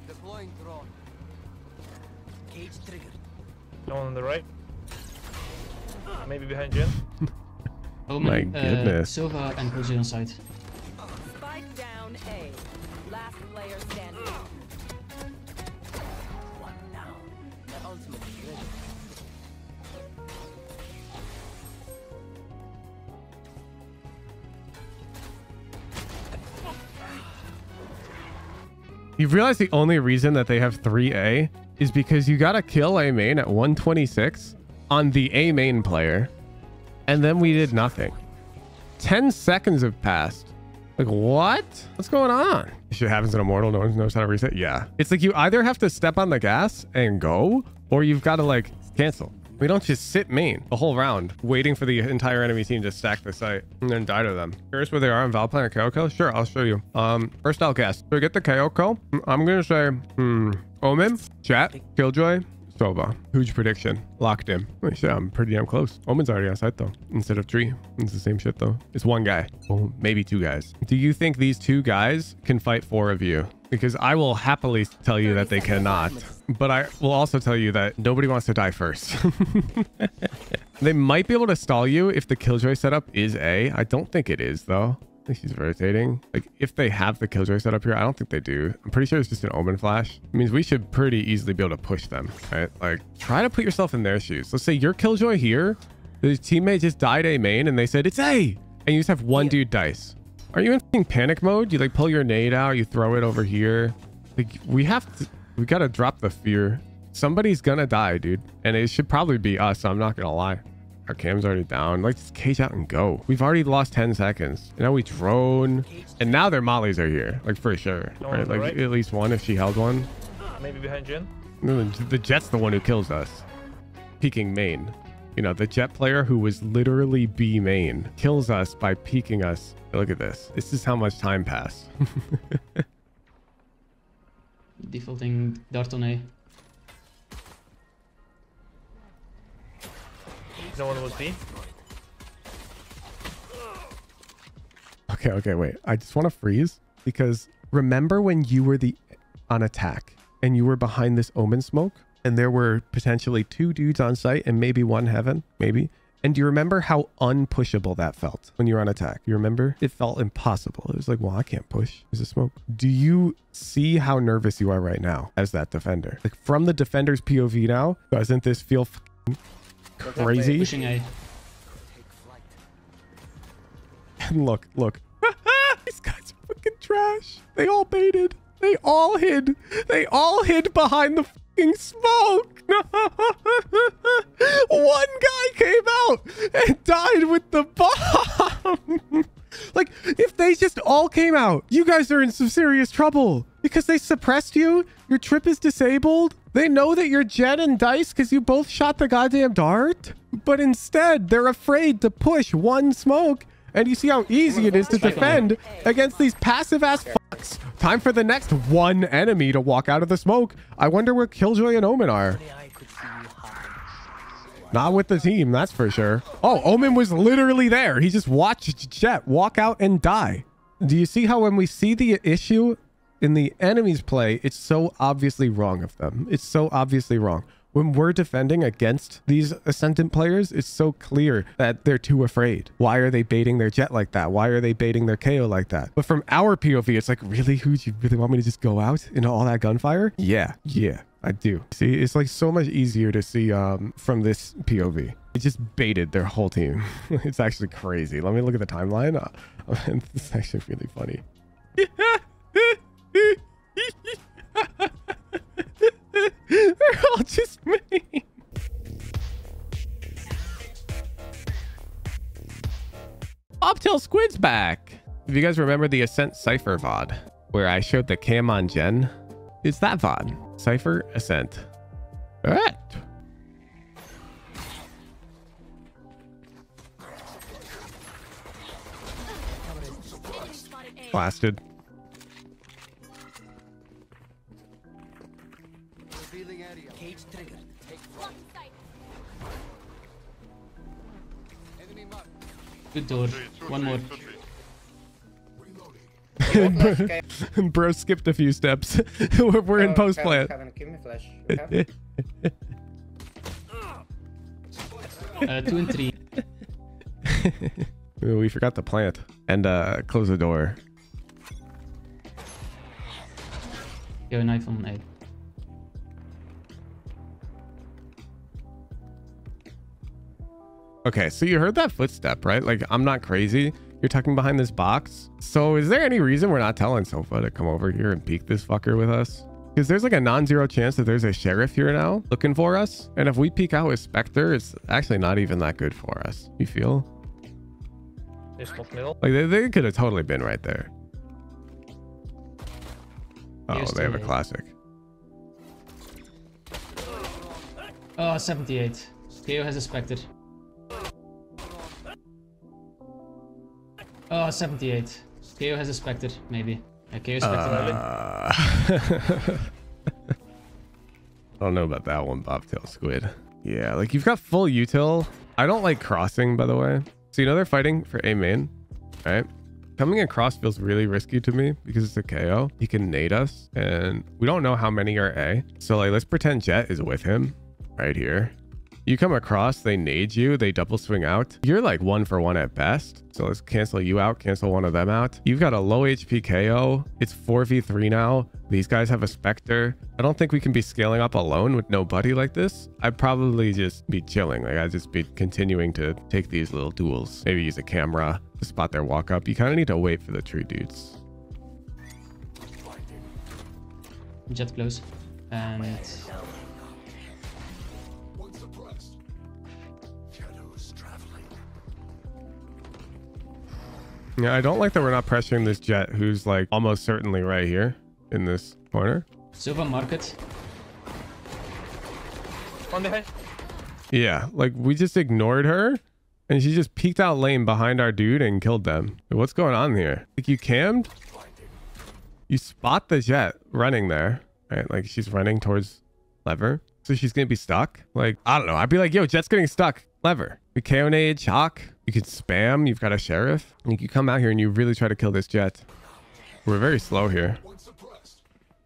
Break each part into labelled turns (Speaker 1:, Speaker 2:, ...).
Speaker 1: Deploying drone. Cage triggered.
Speaker 2: No one on the right. Maybe behind Jen.
Speaker 3: Oh
Speaker 4: my goodness.
Speaker 3: Silva and Brazil on side.
Speaker 5: Spike down A. Last player standing.
Speaker 1: One down. That ultimate is ready.
Speaker 4: You realize the only reason that they have 3A is because you got to kill A main at 126 on the A main player. And then we did nothing. 10 seconds have passed. Like, what? What's going on? Shit happens in Immortal. No one knows how to reset. Yeah. It's like you either have to step on the gas and go, or you've got to like cancel. We don't just sit main the whole round waiting for the entire enemy team to stack the site and then die to them. Curious where they are on Valplan or KO kill? Sure, I'll show you. First I'll guess. So get the KO kill. I'm gonna say Omen, Chat, Killjoy, Sova. Huge prediction. Locked in. Holy shit, I'm pretty damn close. Omen's already on site though. Instead of 3. It's the same shit though. It's one guy. Well, maybe 2 guys. Do you think these 2 guys can fight 4 of you? Because I will happily tell you that they cannot. But I will also tell you that nobody wants to die first. They might be able to stall you if the Killjoy setup is A. I don't think it is though. I think she's rotating. Like if they have the Killjoy setup here, I don't think they do. I'm pretty sure it's just an Omen flash. It means we should pretty easily be able to push them, right? Like try to put yourself in their shoes. Let's say you're Killjoy here. The teammate just died A main and they said it's A. And you just have one dude dice. Are you in panic mode? You like pull your nade out, you throw it over here. Like we gotta drop the fear. Somebody's gonna die, dude. And it should probably be us. I'm not gonna lie. Our cam's already down. Like just cage out and go. We've already lost 10 seconds. And now we drone. And now their mollies are here. Like for sure. Right? Like at least one if she held one.
Speaker 2: Maybe behind Jen.
Speaker 4: The Jet's the one who kills us. Peeking main. You know, the Jet player who was literally B main kills us by peeking us. Look at this. This is how much time passed.
Speaker 3: Defaulting dart on A.
Speaker 2: No one was B.
Speaker 4: Okay, wait. I just want to freeze because remember when you were on attack and you were behind this Omen smoke and there were potentially 2 dudes on site and maybe 1 heaven, maybe. And do you remember how unpushable that felt when you were on attack? You remember? It felt impossible. It was like, well, I can't push. There's a smoke. Do you see how nervous you are right now as that defender? Like from the defender's POV now, doesn't this feel crazy?
Speaker 3: Pushing A.
Speaker 4: And look. These guys are fucking trash. They all baited. They all hid. They all hid behind the fucking smoke. One guy came out and died with the bomb. Like, if they just all came out, you guys are in some serious trouble because they suppressed you. Your trip is disabled. They know that you're Jen and Dice because you both shot the goddamn dart. But instead, they're afraid to push one smoke. And you see how easy it is to defend against these passive-ass fucks. Time for the next one enemy to walk out of the smoke. I wonder where Killjoy and Omen are. Not with the team, that's for sure. Oh, Omen was literally there. He just watched Jet walk out and die. Do you see how when we see the issue in the enemy's play, it's so obviously wrong of them? It's so obviously wrong. When we're defending against these Ascendant players, it's so clear that they're too afraid. Why are they baiting their Jet like that? Why are they baiting their KO like that? But from our POV, it's like, really? Who, you really want me to just go out into all that gunfire? Yeah, I do. See, it's like so much easier to see from this POV. It just baited their whole team. It's actually crazy. Let me look at the timeline. It's actually really funny. They're all just me. Bobtail Squid's back. If you guys remember the Ascent CYPHER VOD, where I showed the cam on Jen, it's that VOD. CYPHER Ascent. All right. Blasted.
Speaker 1: Cage triggered.
Speaker 3: Good door. One more.
Speaker 4: Bro skipped a few steps. We're in post plant.
Speaker 6: Give me flash.
Speaker 3: 2 and 3.
Speaker 4: We forgot the plant and close the door.
Speaker 3: Go knife on A.
Speaker 4: Okay, so you heard that footstep, right? Like, I'm not crazy. You're tucking behind this box. So is there any reason we're not telling Sofa to come over here and peek this fucker with us? Because there's like a non-zero chance that there's a sheriff here now looking for us. And if we peek out with Spectre, it's actually not even that good for us. You feel?
Speaker 2: They spot middle.
Speaker 4: Like, they could have totally been right there. Oh,
Speaker 3: Here's
Speaker 4: they have a
Speaker 3: the-
Speaker 4: classic.
Speaker 3: Oh, 78. KO has a Spectre. Oh, 78. KO has a Spectre, maybe. Yeah, KO Spectre.
Speaker 4: I don't know about that one, Bobtail Squid. Yeah, like you've got full util. I don't like crossing, by the way. So you know they're fighting for A main, right? Coming across feels really risky to me because it's a KO. He can nade us, and we don't know how many are A. So like, let's pretend Jet is with him right here. You come across, they nade you, they double swing out. You're like 1 for 1 at best. So let's cancel you out, cancel one of them out. You've got a low HP KO. It's 4v3 now. These guys have a Spectre. I don't think we can be scaling up alone with no buddy like this. I'd probably just be chilling. Like I'd just be continuing to take these little duels. Maybe use a camera to spot their walk up. You kind of need to wait for the tree dudes.
Speaker 3: Jet close. And
Speaker 4: Yeah, I don't like that we're not pressuring this Jet who's like almost certainly right here in this corner.
Speaker 3: Silver market.
Speaker 2: One behind.
Speaker 4: Yeah, like we just ignored her and she just peeked out lane behind our dude and killed them. What's going on here? Like you cammed? You spot the Jet running there, right? Like she's running towards lever. So she's going to be stuck. Like, I don't know. I'd be like, yo, Jet's getting stuck. Lever. We KO nade, shock. You could spam. You've got a sheriff. And you come out here and you really try to kill this Jet. We're very slow here.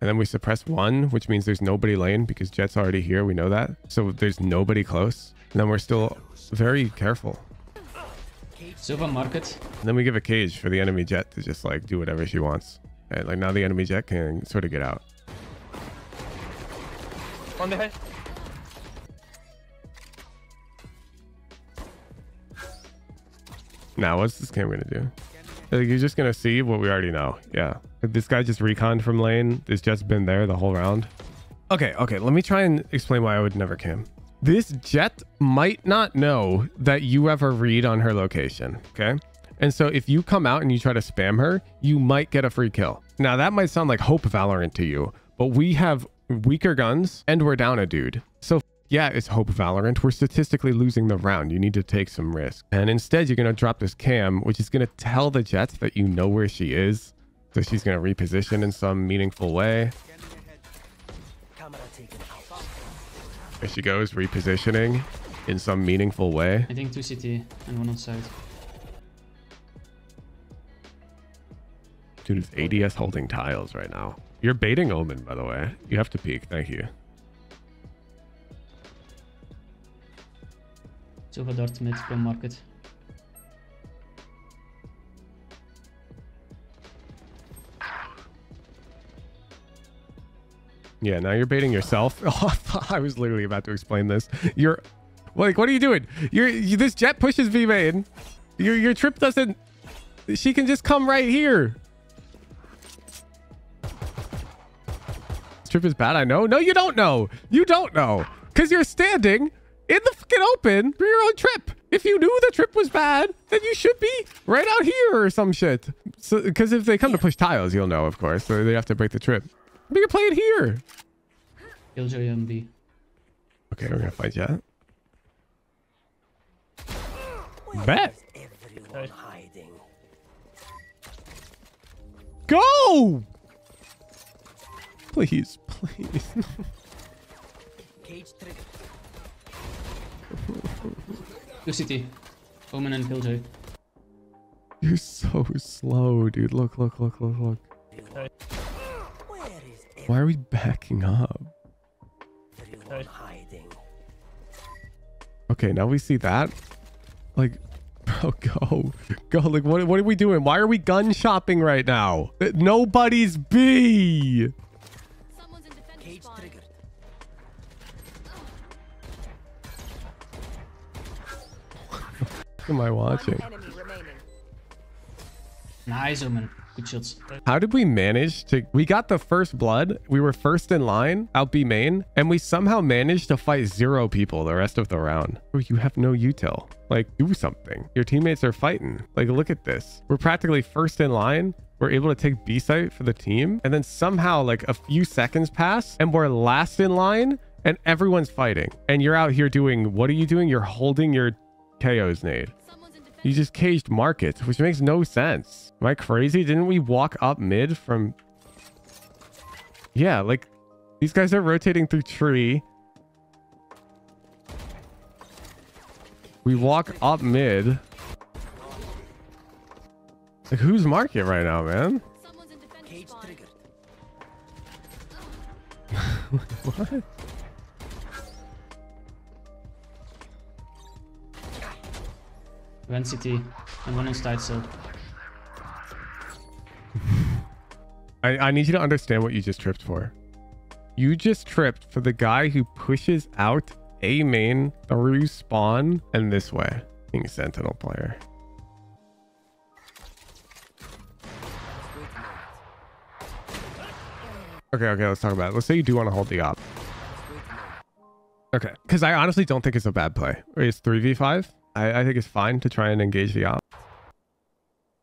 Speaker 4: And then we suppress 1, which means there's nobody lane because Jet's already here. We know that. So there's nobody close. And then we're still very careful.
Speaker 3: Silver market.
Speaker 4: And then we give a cage for the enemy Jet to just like do whatever she wants. Right? Like now the enemy Jet can sort of get out.
Speaker 2: One behind.
Speaker 4: Now what's this camera gonna do? Like, you're just gonna see what we already know. Yeah. This guy just reconned from lane. This Jet's been there the whole round. Okay, let me try and explain why I would never cam. This Jet might not know that you ever read on her location, okay? And so if you come out and you try to spam her, you might get a free kill. Now that might sound like Hope Valorant to you, but we have weaker guns and we're down a dude. So yeah, it's Hope Valorant. We're statistically losing the round. You need to take some risk. And instead, you're going to drop this cam, which is going to tell the Jet that you know where she is. So she's going to reposition in some meaningful way.
Speaker 1: Camera taken out.
Speaker 4: There she goes, repositioning in some meaningful way.
Speaker 3: I think 2 CT and 1 on side.
Speaker 4: Dude, it's ADS holding tiles right now. You're baiting Omen, by the way. You have to peek. Thank you.
Speaker 3: Silver dart mid from market.
Speaker 4: Yeah, now you're baiting yourself. Oh, I was literally about to explain this. You're like, what are you doing? This Jet pushes V main. Your trip doesn't. She can just come right here. This trip is bad. I know. No, you don't know. You don't know because you're standing in the fucking open for your own trip. If you knew the trip was bad, then you should be right out here or some shit. So, because if they come to push tiles, you'll know, of course. So they have to break the trip. We can play it here.
Speaker 3: Killjoy on B.
Speaker 4: Okay, we're gonna fight Jet. Bet.
Speaker 1: Everyone hiding.
Speaker 4: Go! Please, please.
Speaker 1: Cage trigger.
Speaker 3: 2 CT. Omen and Killjoy.
Speaker 4: You're so slow, dude. Look.
Speaker 1: Where is
Speaker 4: Why are we backing up?
Speaker 1: everyone hiding?
Speaker 4: Okay, now we see that. Like, bro, go. Like, what are we doing? Why are we gun shopping right now? Nobody's B.
Speaker 5: Someone's in defensive
Speaker 1: Cage
Speaker 5: spawn.
Speaker 1: triggered.
Speaker 4: What am I watching?
Speaker 5: One enemy remaining.
Speaker 3: Nice, Omen. Good shots.
Speaker 4: How did we manage to... We got the first blood. We were first in line, out B main, and we somehow managed to fight 0 people the rest of the round. Bro, you have no util. Like, do something. Your teammates are fighting. Like, look at this. We're practically first in line. We're able to take B site for the team. And then somehow, like, a few seconds pass, and we're last in line, and everyone's fighting. And you're out here doing... What are you doing? You're holding your KO's nade.
Speaker 5: Someone's in defensive.
Speaker 4: You just caged markets, which makes no sense. Am I crazy? Didn't we walk up mid from... Yeah, like, these guys are rotating through tree. We walk up mid. Like, who's market right now, man?
Speaker 5: Someone's in defensive
Speaker 1: Cage
Speaker 5: spawn.
Speaker 1: triggered.
Speaker 4: What?
Speaker 3: One CT and one inside, so.
Speaker 4: I need you to understand what you just tripped for. You just tripped for the guy who pushes out A main through spawn and this way. Being a Sentinel player. Okay, let's talk about it. Let's say you do want to hold the op. Okay, because I honestly don't think it's a bad play. It's 3v5. I think it's fine to try and engage the op.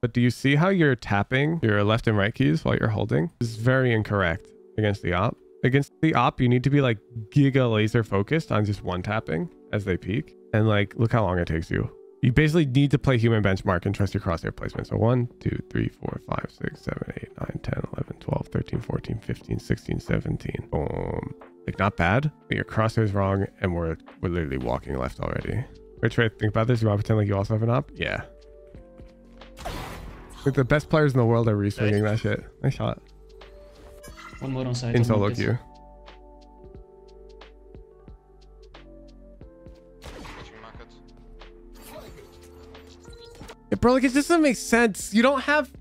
Speaker 4: But do you see how you're tapping your left and right keys while you're holding? This is very incorrect against the op. Against the op, you need to be like giga laser focused on just one tapping as they peek. And like, look how long it takes you. You basically need to play human benchmark and trust your crosshair placement. So 1, 2, 3, 4, 5, 6, 7, 8, 9, 10, 11, 12, 13, 14, 15, 16, 17. Boom. Like, not bad, but your crosshair's wrong, and we're literally walking left already. Wait, Trey, think about this. You want to pretend like you also have an op? Yeah. Like, the best players in the world are re-swinging that shit. Nice shot.
Speaker 3: One more on side.
Speaker 4: In
Speaker 3: on
Speaker 4: solo
Speaker 3: market.
Speaker 4: queue. Yeah, bro, like, it just doesn't make sense. You don't have...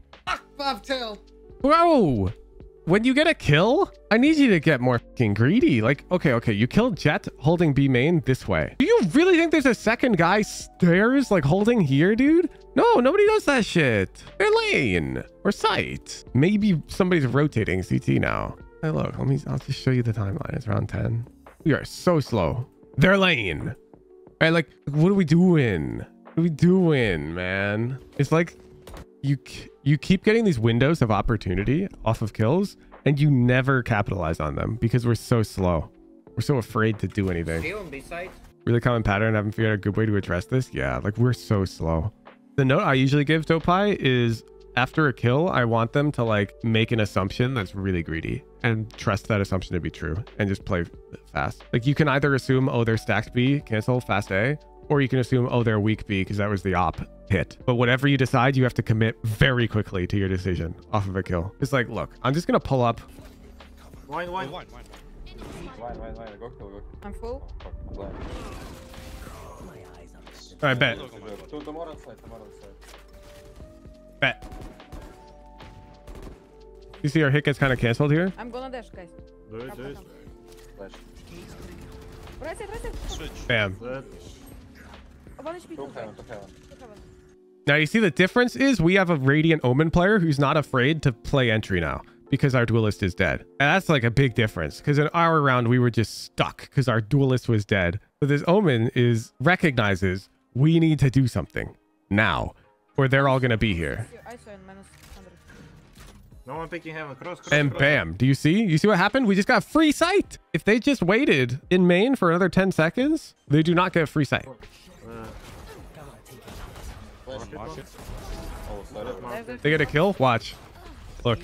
Speaker 4: Bobtail. Bro, when you get a kill, I need you to get more fucking greedy. Like, okay, you killed Jet holding B main this way. Do you really think there's a second guy stairs, like, holding here, dude? No, nobody does that shit. They're lane or sight. Maybe somebody's rotating CT now. Hey, look, I'll just show you the timeline. It's round 10. We are so slow. They're lane. Right, like, what are we doing? What are we doing, man? It's like you keep getting these windows of opportunity off of kills, and you never capitalize on them because we're so slow. We're so afraid to do anything. Really common pattern. Haven't figured out a good way to address this. Yeah, like, we're so slow. The note I usually give Dopai is after a kill, I want them to like make an assumption that's really greedy and trust that assumption to be true and just play fast. Like, you can either assume, oh, they're stacked B, cancel fast A, or you can assume, oh, they're weak B because that was the op hit. But whatever you decide, you have to commit very quickly to your decision off of a kill. It's like, look, I'm just going to pull up.
Speaker 6: Wine.
Speaker 5: Wine.
Speaker 6: Go kill.
Speaker 5: I'm full.
Speaker 1: My eyes on this.
Speaker 4: All right, bet.
Speaker 6: Tomorrow side.
Speaker 4: Bet. You see our hit gets kind of canceled here?
Speaker 5: I'm gonna dash, guys.
Speaker 6: Do it. Flash.
Speaker 5: Right side.
Speaker 4: Bam.
Speaker 5: One HP.
Speaker 6: Go heaven.
Speaker 4: Now, you see the difference is we have a Radiant Omen player who's not afraid to play entry now because our duelist is dead. And that's like a big difference because in our round, we were just stuck because our duelist was dead. But this Omen recognizes we need to do something now or they're all going to be here.
Speaker 5: I saw in -100.
Speaker 6: No one picking heaven. Cross.
Speaker 4: And bam, do you see? You see what happened? We just got free sight. If they just waited in main for another 10 seconds, they do not get free sight. They get a kill? Watch. Look.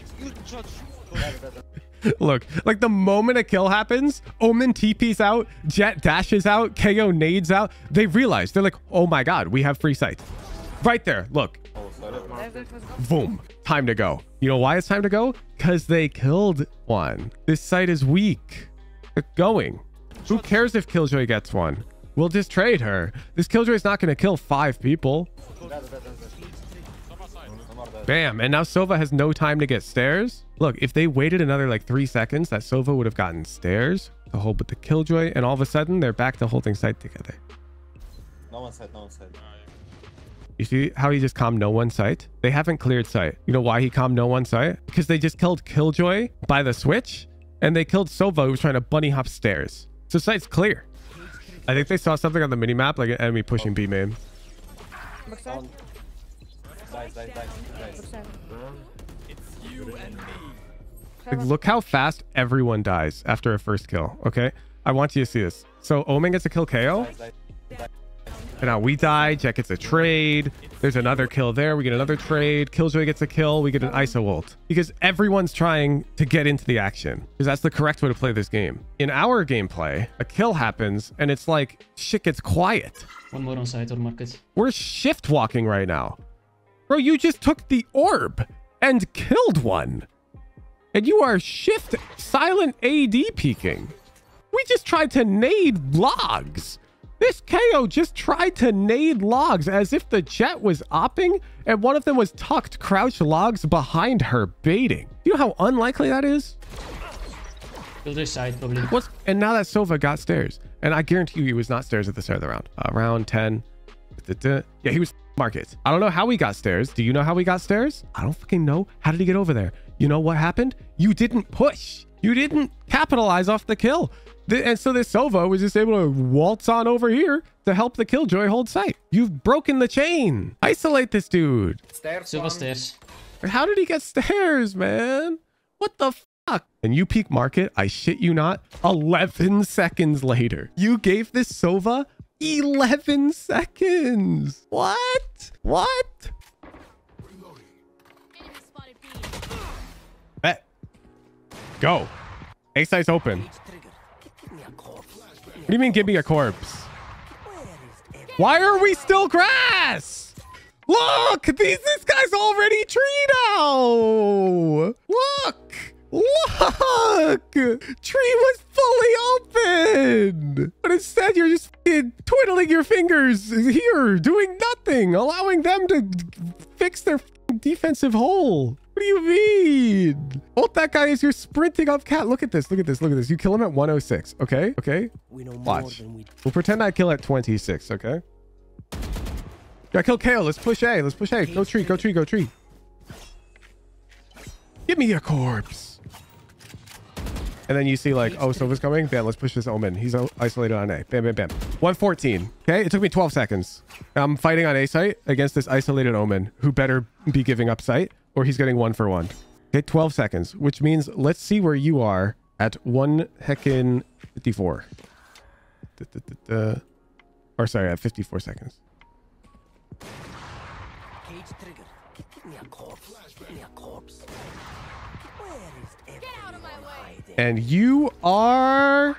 Speaker 4: Look, like the moment a kill happens, Omen TP's out, Jet dashes out, KO nades out. They realize, they're like, oh my God, we have free sight. Right there, look. Boom. Time to go. You know why it's time to go? Because they killed one. This site is weak. It's going. Who cares if Killjoy gets one? We'll just trade her. This Killjoy is not going to kill 5 people. Bam. And now Sova has no time to get stairs. Look, if they waited another like 3 seconds, that Sova would have gotten stairs to hold with the Killjoy. And all of a sudden, they're back to holding site together.
Speaker 6: No one said, no one said.
Speaker 4: You see how he just calmed no one site? They haven't cleared site. You know why he calmed no one site? Because they just killed Killjoy by the switch. And they killed Sova, who was trying to bunny hop stairs. So site's clear. I think they saw something on the minimap, like an enemy pushing B main. Like, look how fast everyone dies after a first kill, okay? I want you to see this. So Omen gets a kill KO. And now we die. Jet gets a trade. There's another kill there. We get another trade. Killjoy gets a kill. We get an ISO ult. Because everyone's trying to get into the action. Because that's the correct way to play this game. In our gameplay, a kill happens and it's like shit gets quiet.
Speaker 3: One more on site or market.
Speaker 4: We're shift walking right now. Bro, you just took the orb and killed one. And you are shift silent AD peeking. We just tried to nade logs. This KO just tried to nade logs as if the Jet was opping and one of them was tucked crouched logs behind her baiting. You know how unlikely that is?
Speaker 3: Build this side probably.
Speaker 4: And now that Sova got stairs. And I guarantee you he was not stairs at the start of the round. Round 10. Yeah, he was market. I don't know how he got stairs. Do you know how he got stairs? I don't fucking know. How did he get over there? You know what happened? You didn't push. You didn't capitalize off the kill. And so this Sova was just able to waltz on over here to help the Killjoy hold site. You've broken the chain. Isolate this dude.
Speaker 3: Silver stairs.
Speaker 4: How did he get stairs, man? What the fuck? And you peak market, I shit you not, 11 seconds later. You gave this Sova 11 seconds. What? What? Bet. Go. A site's open. What do you mean, give me a corpse? Why are we still grass? Look! This guy's already tree now! Look! Look! Tree was fully open! But instead, you're just twiddling your fingers here, doing nothing, allowing them to fix their defensive hole. What do you mean? Ult that guy as you're sprinting up cat. Look at this. Look at this. Look at this. You kill him at 106. Okay. Okay. Watch. We'll pretend I kill at 26. Okay. Yeah, kill KO. Let's push A. Let's push A. Go tree. Go tree. Go tree. Give me your corpse. And then you see like, oh, Sova's coming. Bam. Let's push this Omen. He's isolated on A. Bam, bam, bam. 114. Okay. It took me 12 seconds. I'm fighting on A site against this isolated Omen who better be giving up site, or he's getting 1 for 1. Okay, 12 seconds, which means let's see where you are at 1 heckin' 54. Or sorry, at 54 seconds.
Speaker 1: Cage trigger. Give me a corpse. Give me a corpse. Where is everyone hiding?
Speaker 4: And you are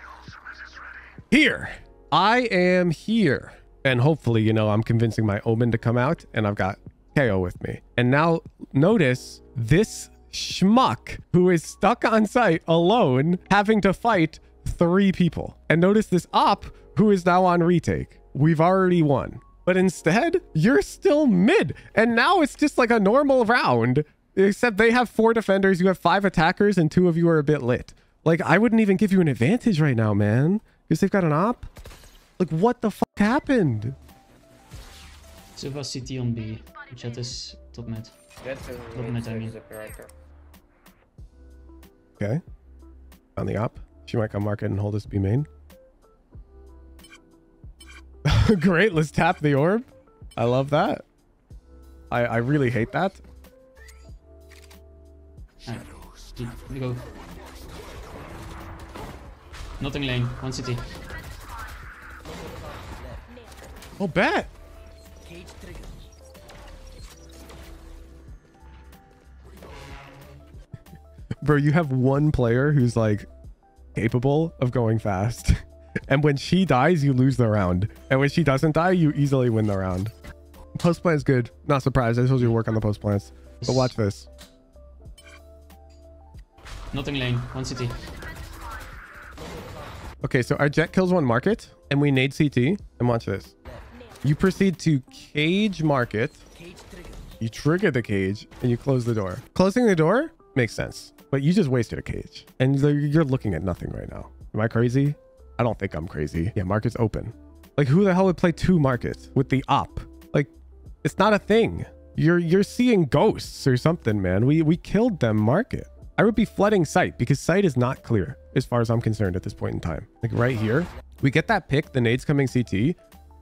Speaker 4: here. I am here. And hopefully, you know, I'm convincing my Omen to come out and I've got KO with me. And now notice this schmuck who is stuck on site alone having to fight 3 people. And notice this op who is now on retake. We've already won. But instead, you're still mid. And now it's just like a normal round. Except they have 4 defenders, you have 5 attackers, and 2 of you are a bit lit. Like, I wouldn't even give you an advantage right now, man. Because they've got an op. Like, what the fuck happened?
Speaker 3: Silver CT on B. Jet is top mid. Top mid, I mean.
Speaker 4: Okay. On the op. She might come market and hold us B main. Great. Let's tap the orb. I love that. I really hate that.
Speaker 3: Alright. We go. Nothing lane. 1 CT.
Speaker 4: Oh, bet.
Speaker 1: Cage trigger.
Speaker 4: Bro, you have one player who's like capable of going fast. And when she dies, you lose the round. And when she doesn't die, you easily win the round. Post plan's good. Not surprised. I told you to work on the post plans. But watch this.
Speaker 3: Nothing lane. One CT.
Speaker 4: Okay, so our jet kills one market, and we nade CT. And watch this. You proceed to cage market.
Speaker 1: Cage trigger.
Speaker 4: You trigger the cage, and you close the door. Closing the door makes sense, but you just wasted a cage. And you're looking at nothing right now. Am I crazy? I don't think I'm crazy. Yeah, market's open. Like, who the hell would play 2 markets with the op? Like, it's not a thing. You're seeing ghosts or something, man. We killed them market. I would be flooding site because site is not clear as far as I'm concerned at this point in time. Like right here, we get that pick, the nades coming CT.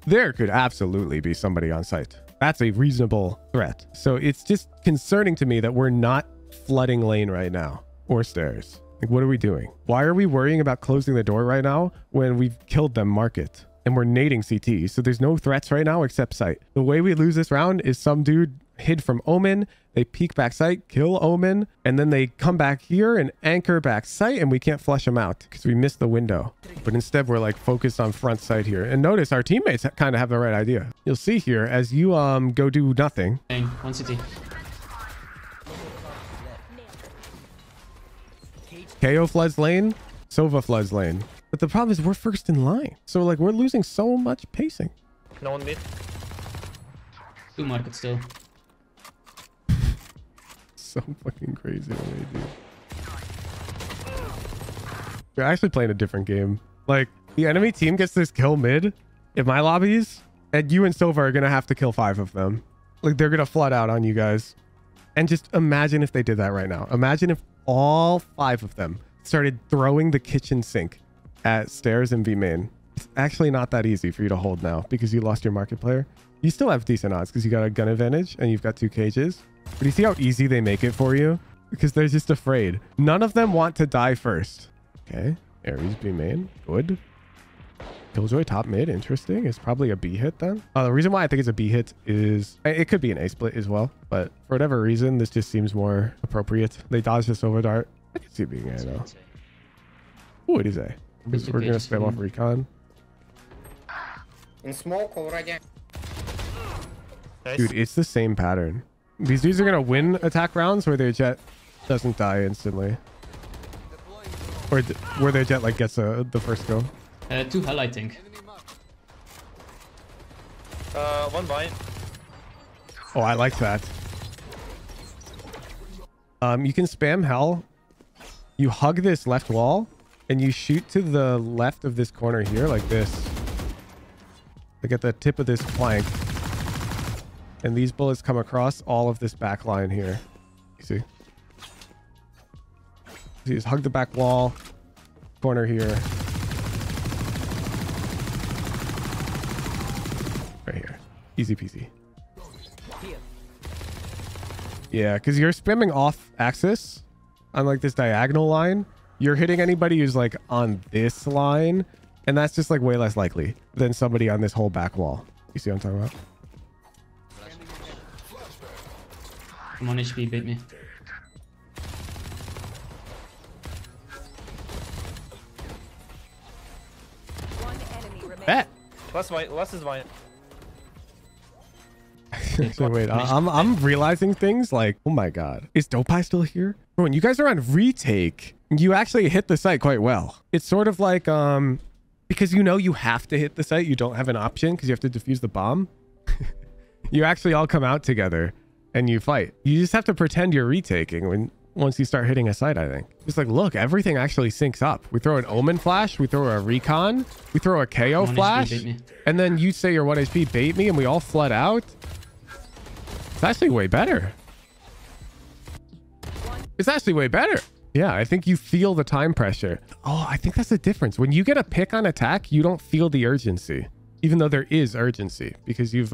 Speaker 4: There could absolutely be somebody on site. That's a reasonable threat. So it's just concerning to me that we're not flooding lane right now or stairs. Like, what are we doing? Why are we worrying about closing the door right now when we've killed them market and we're nading CT? So there's no threats right now except site. The way we lose this round is some dude hid from Omen. They peek back site, kill Omen, and then they come back here and anchor back site, and we can't flush them out because we missed the window. But instead, we're like focused on front site here. And notice our teammates kind of have the right idea. You'll see here as you go do nothing.
Speaker 3: Lane. One CT.
Speaker 4: KO floods lane, Sova floods lane. But the problem is we're first in line. So like we're losing so much pacing.
Speaker 2: No one mid.
Speaker 3: 2 market still.
Speaker 4: So fucking crazy what they do. You're actually playing a different game. Like the enemy team gets this kill mid in my lobbies, and you and Silva are gonna have to kill 5 of them. Like they're gonna flood out on you guys. And just imagine if they did that right now. Imagine if all 5 of them started throwing the kitchen sink at stairs and B main. It's actually not that easy for you to hold now because you lost your market player. You still have decent odds because you got a gun advantage and you've got 2 cages. But you see how easy they make it for you? Because they're just afraid. None of them want to die first. Okay. Ares B main. Good. Killjoy top mid. Interesting. It's probably a B hit then. The reason why I think it's a B hit is it could be an A split as well. But for whatever reason, this just seems more appropriate. They dodged this over dart. I can see it being A though. Oh, it is A. We're going to spam off recon.
Speaker 7: In smoke already.
Speaker 2: Nice.
Speaker 4: Dude, it's the same pattern. These dudes are going to win attack rounds where their jet doesn't die instantly. Or where their jet like gets the first go.
Speaker 3: 2 hell, I think.
Speaker 2: One vine.
Speaker 4: Oh, I like that. You can spam hell. You hug this left wall and you shoot to the left of this corner here like this. Like at the tip of this plank. And these bullets come across all of this back line here. You see? You just hug the back wall. Corner here. Right here. Easy peasy. Yeah, because you're spamming off axis on like this diagonal line. You're hitting anybody who's like on this line. And that's just like way less likely than somebody on this whole back wall. You see what I'm talking about?
Speaker 3: I'm on HP, bait me.
Speaker 5: One enemy remaining.
Speaker 4: Bet.
Speaker 2: Last is vine.
Speaker 4: So wait, I'm realizing things like, oh my god, is Dopai still here? Bro, when you guys are on retake, you actually hit the site quite well. It's sort of like because you know you have to hit the site, you don't have an option because you have to defuse the bomb. You actually all come out together and you fight. You just have to pretend you're retaking once you start hitting a site, I think. Just like, look, everything actually syncs up. We throw an Omen flash, we throw a recon, we throw a KO flash, and then you say you're 1 HP, bait me, and we all flood out. It's actually way better. It's actually way better. Yeah, I think you feel the time pressure. Oh, I think that's the difference. When you get a pick on attack, you don't feel the urgency, even though there is urgency because you've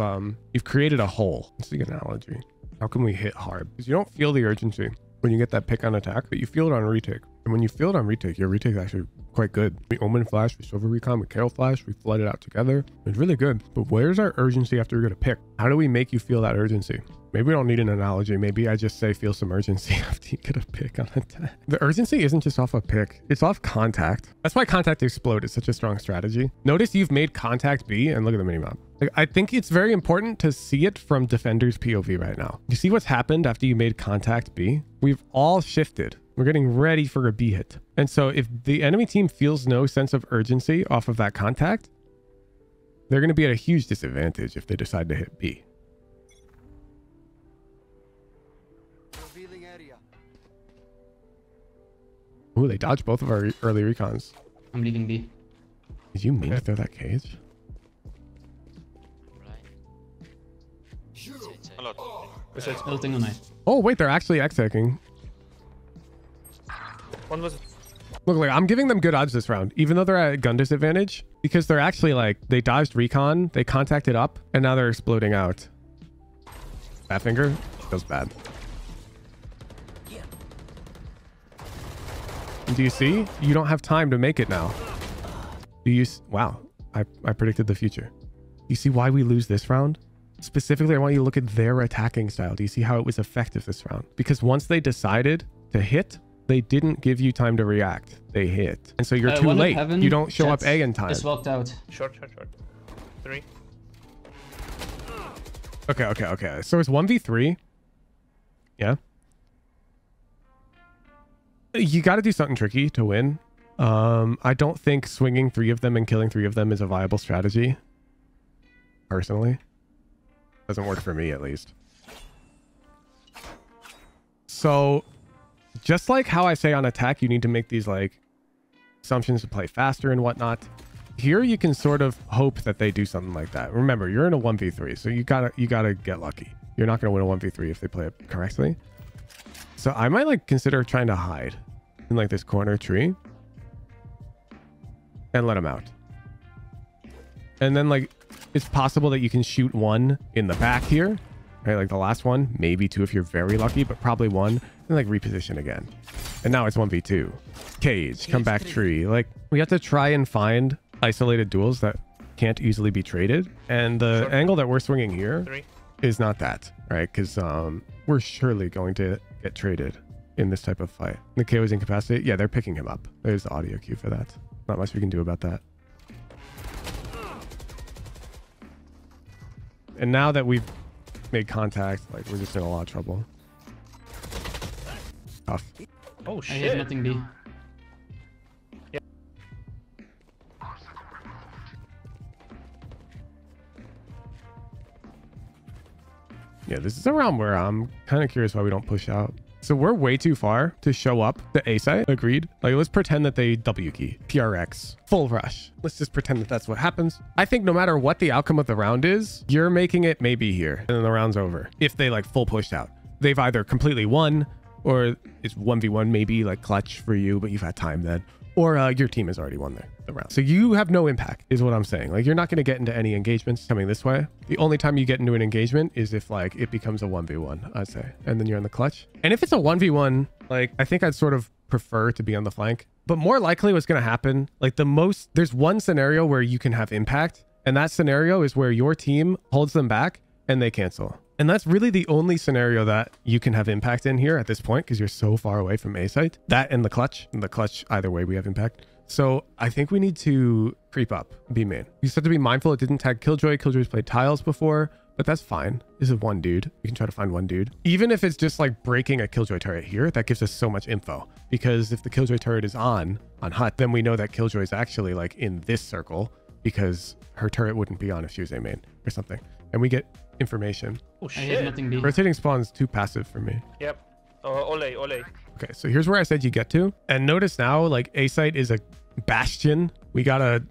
Speaker 4: created a hole. It's a good analogy. How can we hit hard? Because you don't feel the urgency. when you get that pick on attack, but you feel it on retake. And when you feel it on retake, your retake is actually quite good. We Omen flash, we Silver Recon, we Carol flash, we flood it out together. It's really good. But where's our urgency after we get a pick? How do we make you feel that urgency? Maybe we don't need an analogy. Maybe I just say feel some urgency after you get a pick on attack. The urgency isn't just off a pick. It's off contact. That's why contact explode is such a strong strategy. Notice you've made contact B and look at the minimap. Like, I think it's very important to see it from defender's POV right now. You see what's happened after you made contact B? We've all shifted. We're getting ready for a B hit. And so if the enemy team feels no sense of urgency off of that contact, they're going to be at a huge disadvantage if they decide to hit B. Ooh, they dodged both of our early recons.
Speaker 3: I'm leaving B.
Speaker 4: Did you mean to throw that cage?
Speaker 3: Ulting on A.
Speaker 4: Oh, wait, they're actually X-hacking.
Speaker 2: One was...
Speaker 4: Look, like, I'm giving them good odds this round, even though they're at gun disadvantage, because they're actually like, they dodged recon, they contacted up, and now they're exploding out. That finger feels bad. And do you see? You don't have time to make it now. Do you? Wow, I predicted the future. You see why we lose this round? Specifically, I want you to look at their attacking style. Do you see how it was effective this round? Because once they decided to hit, they didn't give you time to react. They hit. And so you're too late. You don't show up A in time.
Speaker 3: Just walked out.
Speaker 2: Short. 3.
Speaker 4: Okay. So it's 1v3. Yeah. You got to do something tricky to win. I don't think swinging 3 of them and killing 3 of them is a viable strategy. Personally. Doesn't work for me, at least. So, just like how I say on attack, you need to make these like assumptions to play faster and whatnot. Here, you can sort of hope that they do something like that. Remember, you're in a 1v3, so you gotta get lucky. You're not gonna win a 1v3 if they play it correctly. So I might like consider trying to hide in like this corner tree and let them out. And then like it's possible that you can shoot 1 in the back here, right? Like the last one, maybe 2 if you're very lucky, but probably 1, and like reposition again. And now it's 1v2. Cage, come back tree. Like we have to try and find isolated duels that can't easily be traded. And the angle that we're swinging here is not that, right? Because we're surely going to get traded in this type of fight. The KO is incapacitated. Yeah, they're picking him up. There's the audio cue for that. Not much we can do about that. And now that we've made contact, like we're just in a lot of trouble. Tough.
Speaker 2: Oh
Speaker 3: I have
Speaker 2: shit.
Speaker 3: nothing B.
Speaker 4: Yeah, this is a round where I'm kind of curious why we don't push out. So we're way too far to show up the A site. Agreed. Like, let's pretend that they W key, PRX, full rush. Let's just pretend that that's what happens. I think no matter what the outcome of the round is, you're making it maybe here, and then the round's over. If they like full pushed out, they've either completely won, or it's 1v1 maybe like clutch for you, but you've had time then, or your team has already won the round. So you have no impact is what I'm saying. Like you're not going to get into any engagements coming this way. The only time you get into an engagement is if like it becomes a 1v1, I'd say, and then you're in the clutch. And if it's a 1v1, like I think I'd sort of prefer to be on the flank, but more likely what's going to happen, like there's one scenario where you can have impact, and that scenario is where your team holds them back and they cancel. And that's really the only scenario that you can have impact in here at this point, because you're so far away from A site. That and the clutch. In the clutch, either way, we have impact. So I think we need to creep up B main. You just have to be mindful it didn't tag Killjoy. Killjoy's played tiles before, but that's fine. This is one dude. You can try to find one dude. Even if it's just like breaking a Killjoy turret here, that gives us so much info. Because if the Killjoy turret is on Hut, then we know that Killjoy is actually like in this circle, because her turret wouldn't be on if she was A main or something. And we get information.
Speaker 2: Oh
Speaker 3: I have
Speaker 2: shit.
Speaker 3: nothing B.
Speaker 4: Rotating spawn is too passive for me.
Speaker 2: Yep. Ole.
Speaker 4: Okay, so here's where I said you get to. And notice now, like A site is a bastion. We gotta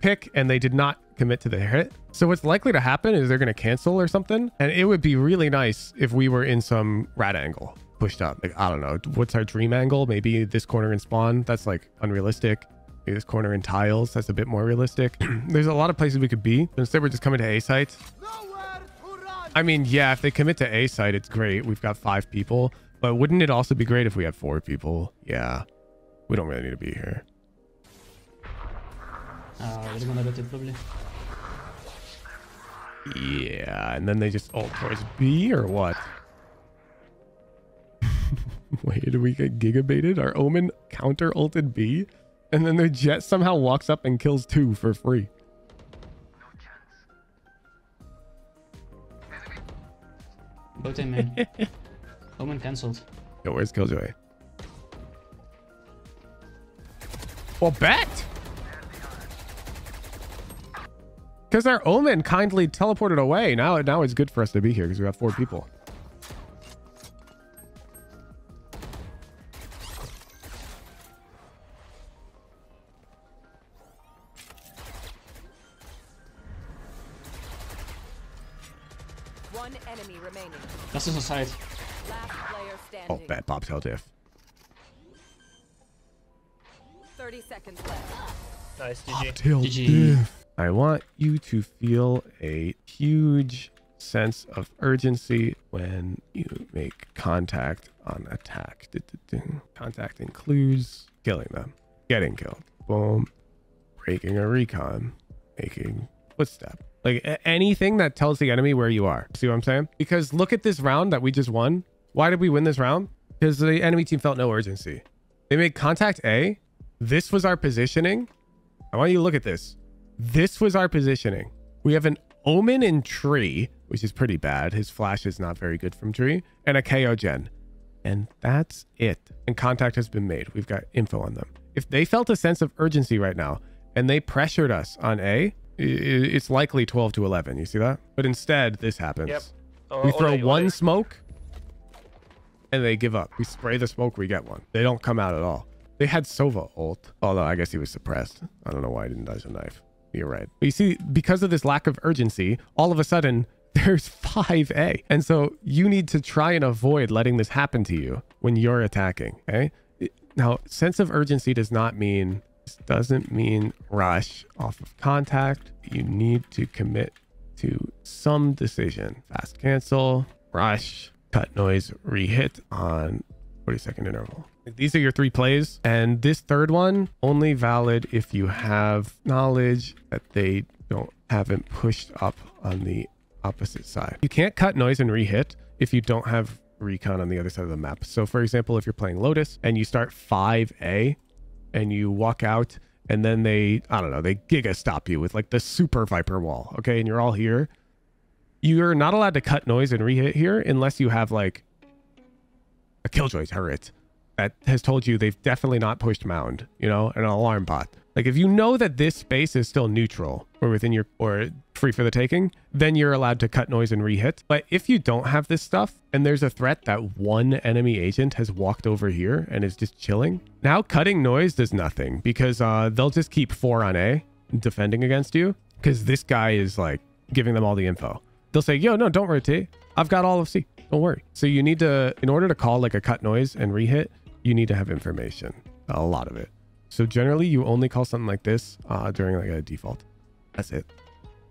Speaker 4: pick, and they did not commit to the hit. So what's likely to happen is they're gonna cancel or something. And it would be really nice if we were in some rat angle pushed up. Like, I don't know, what's our dream angle? Maybe this corner in spawn. That's like unrealistic. Maybe this corner in tiles. That's a bit more realistic. There's a lot of places we could be. Instead, we're just coming to A site. I mean, yeah, if they commit to A site, it's great. We've got 5 people. But wouldn't it also be great if we had 4 people? Yeah. We don't really need to be here.
Speaker 3: We're gonna rotate probably.
Speaker 4: Yeah, and then they just ult towards B or what? Wait, did we get gigabaited? Our Omen counter ulted B, and then their Jet somehow walks up and kills 2 for free.
Speaker 3: Both in main. Omen cancelled.
Speaker 4: Yo, where's Killjoy? Well, bet! Because our Omen kindly teleported away. Now it's good for us to be here because we have 4 people.
Speaker 5: One enemy remaining.
Speaker 3: That's on side.
Speaker 5: Last player standing.
Speaker 4: Oh, bet Bobtail diff.
Speaker 5: 30 seconds left.
Speaker 2: Nice, GG.
Speaker 4: Bobtail
Speaker 3: GG.
Speaker 4: diff. I want you to feel a huge sense of urgency when you make contact on attack. Contact includes killing them, getting killed, boom, breaking a recon, making footstep. Like anything that tells the enemy where you are. See what I'm saying? Because look at this round that we just won. Why did we win this round? Because the enemy team felt no urgency. They made contact A. This was our positioning. I want you to look at this. This was our positioning. We have an Omen in tree, which is pretty bad. His flash is not very good from tree, and a KO gen. And that's it. And contact has been made. We've got info on them. If they felt a sense of urgency right now and they pressured us on A, it's likely 12 to 11. You see that? But instead, this happens.
Speaker 2: Yep.
Speaker 4: We throw one smoke and they give up. We spray the smoke, we get one. They don't come out at all. They had Sova ult. Although I guess he was suppressed. I don't know why he didn't dodge a knife. You're right. But you see, because of this lack of urgency, all of a sudden there's 5A. And so you need to try and avoid letting this happen to you when you're attacking. Okay. Now, sense of urgency doesn't mean rush off of contact. You need to commit to some decision. Fast cancel, rush, cut noise, re-hit on 40-second interval. These are your 3 plays, and this third one only valid if you have knowledge that they haven't pushed up on the opposite side. You can't cut noise and re-hit if you don't have recon on the other side of the map. So for example, if you're playing Lotus and you start 5A and you walk out and then they giga stop you with like the super Viper wall, okay, and you're all here, you're not allowed to cut noise and re-hit here unless you have like a Killjoy turret that has told you they've definitely not pushed mound, you know, an alarm bot. Like if you know that this space is still neutral or within your, or free for the taking, then you're allowed to cut noise and re-hit. But if you don't have this stuff and there's a threat that one enemy agent has walked over here and is just chilling, now cutting noise does nothing because they'll just keep 4 on A defending against you because this guy is like giving them all the info. They'll say, yo, no, don't rotate. I've got all of C. Don't worry. So you need to, in order to call like a cut noise and re-hit, you need to have information, a lot of it. So generally you only call something like this during like a default. That's it.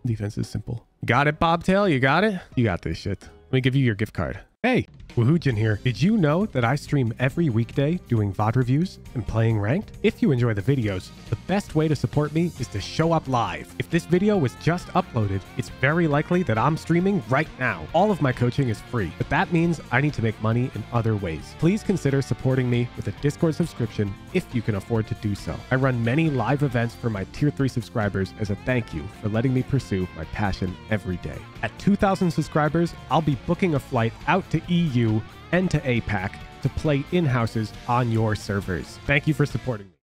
Speaker 4: Defense is simple. Got it, Bobtail? You got it? You got this shit. Let me give you your gift card. Hey, Woohoojin here. Did you know that I stream every weekday doing VOD reviews and playing ranked? If you enjoy the videos, the best way to support me is to show up live. If this video was just uploaded, it's very likely that I'm streaming right now. All of my coaching is free, but that means I need to make money in other ways. Please consider supporting me with a Discord subscription if you can afford to do so. I run many live events for my tier 3 subscribers as a thank you for letting me pursue my passion every day. At 2,000 subscribers, I'll be booking a flight out to EU and to APAC to play in-houses on your servers. Thank you for supporting me.